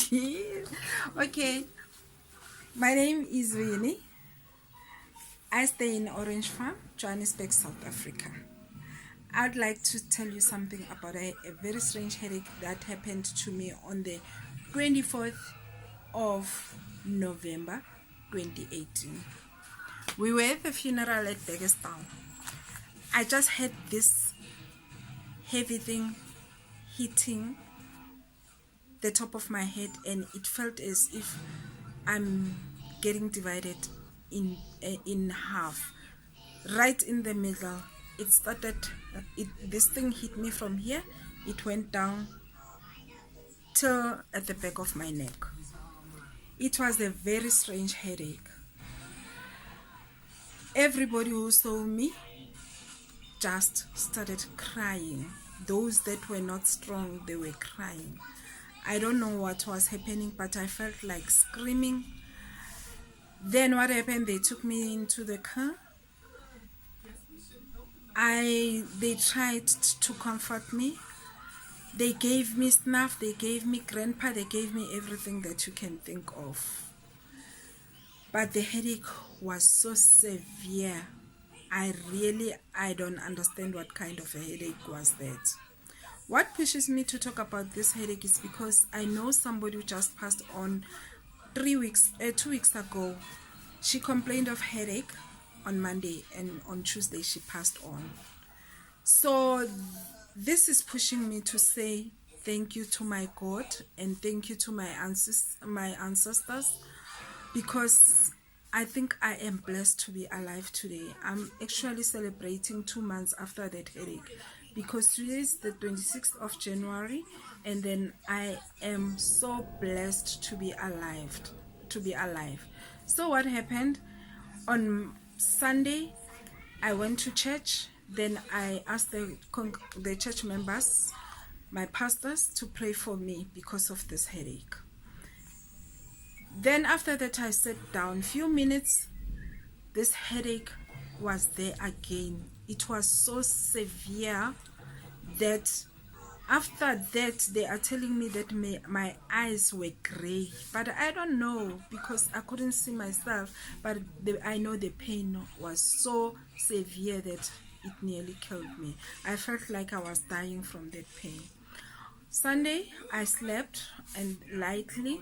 Okay, my name is Winnie. I stay in Orange Farm, Johannesburg, South Africa. I'd like to tell you something about a very strange headache that happened to me on the 24th of November 2018. We were at the funeral at Beggarstown. I just had this heavy thing hitting the top of my head, and it felt as if I'm getting divided in half, right in the middle. It started. This thing hit me from here. It went down till at the back of my neck. It was a very strange headache. Everybody who saw me just started crying. Those that were not strong, they were crying. I don't know what was happening, but I felt like screaming. Then what happened? They took me into the car. They tried to comfort me. They gave me snuff, they gave me grandpa, they gave me everything that you can think of. But the headache was so severe. I don't understand what kind of a headache was that. What pushes me to talk about this headache is because I know somebody who just passed on 2 weeks ago. She complained of headache on Monday, and on Tuesday she passed on. So this is pushing me to say thank you to my God and thank you to my ancestors, because I think I am blessed to be alive today. I'm actually celebrating 2 months after that headache, because today is the 26th of January, and then I am so blessed to be alive. So what happened on Sunday? I went to church. Then I asked the church members, my pastors, to pray for me because of this headache. Then after that, I sat down. Few minutes, this headache was there again. It was so severe that after that, they are telling me that my eyes were gray. But I don't know, because I couldn't see myself. But I know the pain was so severe that it nearly killed me. I felt like I was dying from that pain. Sunday, I slept and lightly,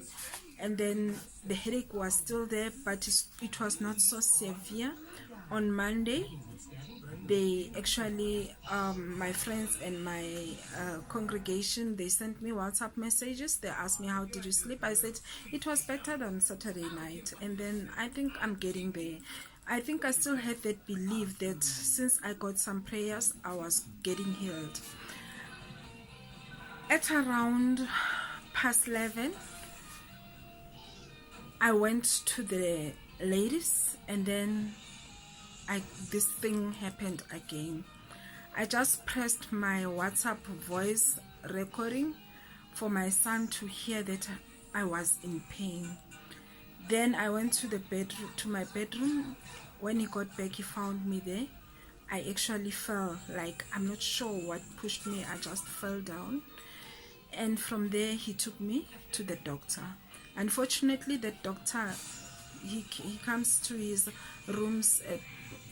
and then the headache was still there, but it was not so severe. On Monday, they actually, my friends and my congregation, they sent me WhatsApp messages. They asked me, how did you sleep? I said it was better than Saturday night, and then I think I'm getting there. I think I still had that belief that since I got some prayers, I was getting healed. At around past 11, I went to the ladies, and then this thing happened again. I just pressed my WhatsApp voice recording for my son to hear that I was in pain. Then I went to my bedroom. When he got back, he found me there. I actually fell, like, I'm not sure what pushed me. I just fell down. And from there, he took me to the doctor. Unfortunately, the doctor, he comes to his rooms at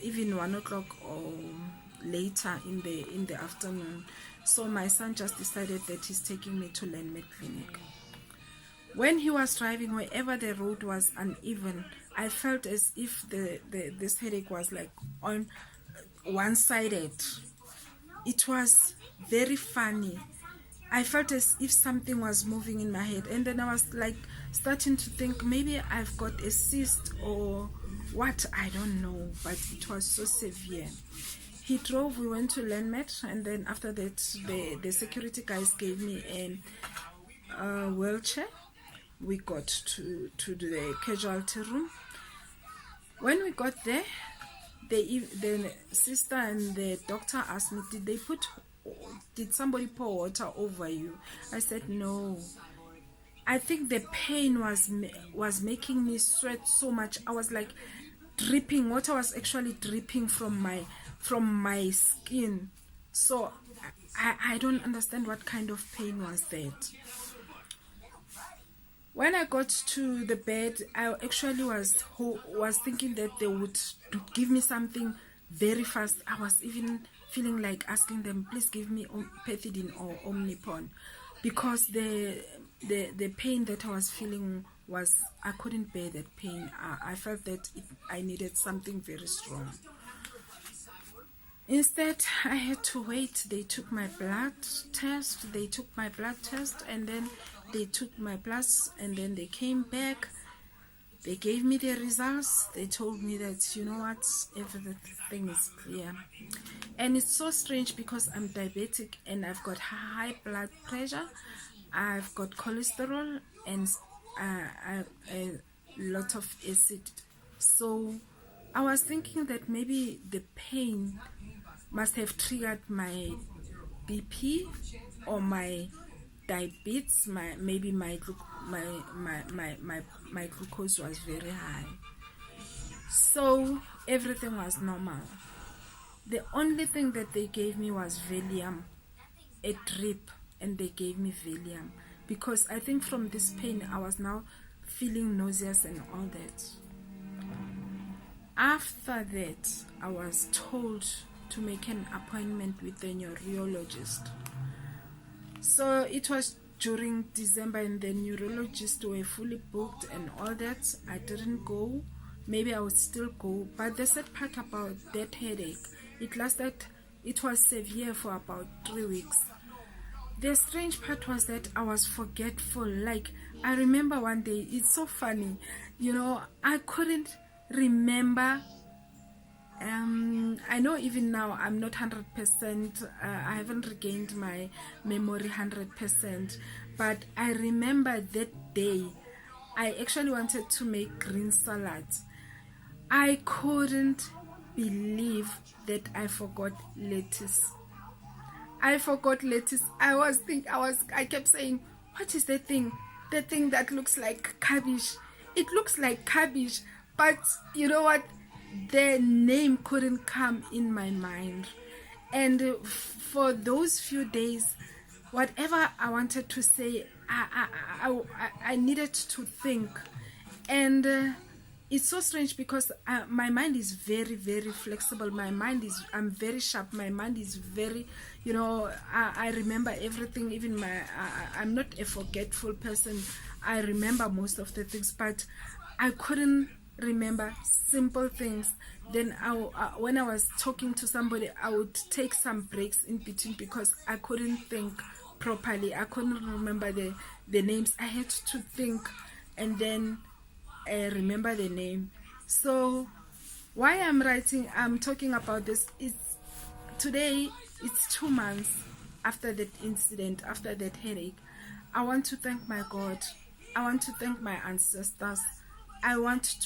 even 1 o'clock or later in the afternoon. So my son just decided that he's taking me to Landmark Clinic. When he was driving, wherever the road was uneven, I felt as if this headache was like on one-sided. It was very funny. I felt as if something was moving in my head, and then I was like starting to think maybe I've got a cyst or what, I don't know, but it was so severe. He drove, we went to Landmark, and then after that the security guys gave me a wheelchair. We got to the casualty room. When we got there, the sister and the doctor asked me, did somebody pour water over you? I said no. I think the pain was making me sweat so much. I was like dripping. Water was actually dripping from my skin. So I don't understand what kind of pain was that. When I got to the bed, I actually was thinking that they would give me something very fast. I was even feeling like asking them, please give me pethidine or Omnipon, because the pain that I was feeling was, I couldn't bear that pain. I felt that I needed something very strong. Instead, I had to wait. They took my blood test. And then they took my blood, and then they came back. They gave me the results. They told me that, you know what, everything is clear. And it's so strange because I'm diabetic and I've got high blood pressure. I've got cholesterol and a lot of acid. So I was thinking that maybe the pain must have triggered my BP or my diabetes. Maybe my glucose was very high. So everything was normal. The only thing that they gave me was Valium, a drip, and they gave me Valium because I think from this pain I was now feeling nauseous and all that. After that, I was told to make an appointment with the neurologist. So it was during December and the neurologists were fully booked and all that. I didn't go. Maybe I would still go. But the sad part about that headache, it was severe for about 3 weeks. The strange part was that I was forgetful. Like, I remember one day, it's so funny, I couldn't remember. I know even now I'm not 100%, I haven't regained my memory 100%, but I remember that day I actually wanted to make green salad. I couldn't believe that I forgot lettuce. I kept saying, what is that thing? That thing that looks like cabbage. It looks like cabbage, but you know what? The name couldn't come in my mind. And for those few days, whatever I wanted to say, I needed to think. And it's so strange because my mind is very, very flexible. I'm very sharp. My mind is very, I remember everything. Even I'm not a forgetful person. I remember most of the things, but I couldn't remember simple things. Then when I was talking to somebody, I would take some breaks in between because I couldn't think properly. I couldn't remember the names. I had to think and then remember the name. So why I'm talking about this is today it's 2 months after that incident, after that headache. I want to thank my God. I want to thank my ancestors. I want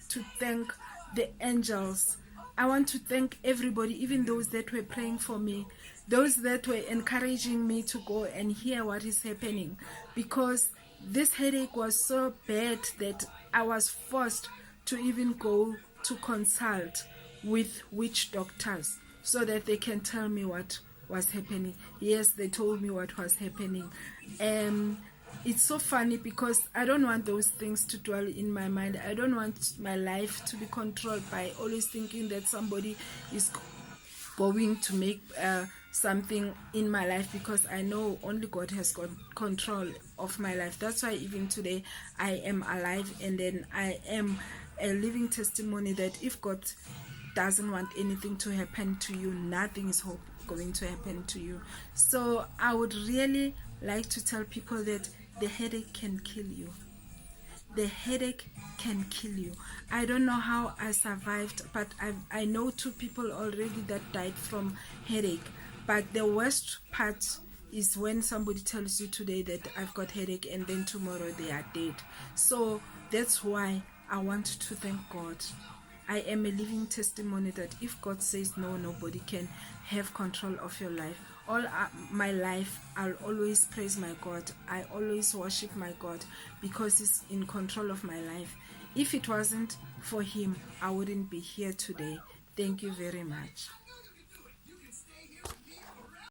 to thank the angels. I want to thank everybody, even those that were praying for me, those that were encouraging me to go and hear what is happening, because this headache was so bad that I was forced to even go to consult with witch doctors so that they can tell me what was happening. Yes, they told me what was happening. It's so funny because I don't want those things to dwell in my mind. I don't want my life to be controlled by always thinking that somebody is going to make something in my life, because I know only God has got control of my life. That's why even today I am alive, and then I am a living testimony that if God doesn't want anything to happen to you, nothing is going to happen to you. So I would really like to tell people that the headache can kill you. The headache can kill you. I don't know how I survived, but I know 2 people already that died from headache. But the worst part is when somebody tells you today that I've got headache and then tomorrow they are dead. So that's why I want to thank God. I am a living testimony that if God says no, nobody can have control of your life. All my life, I'll always praise my God. I always worship my God because He's in control of my life. If it wasn't for Him, I wouldn't be here today. Thank you very much.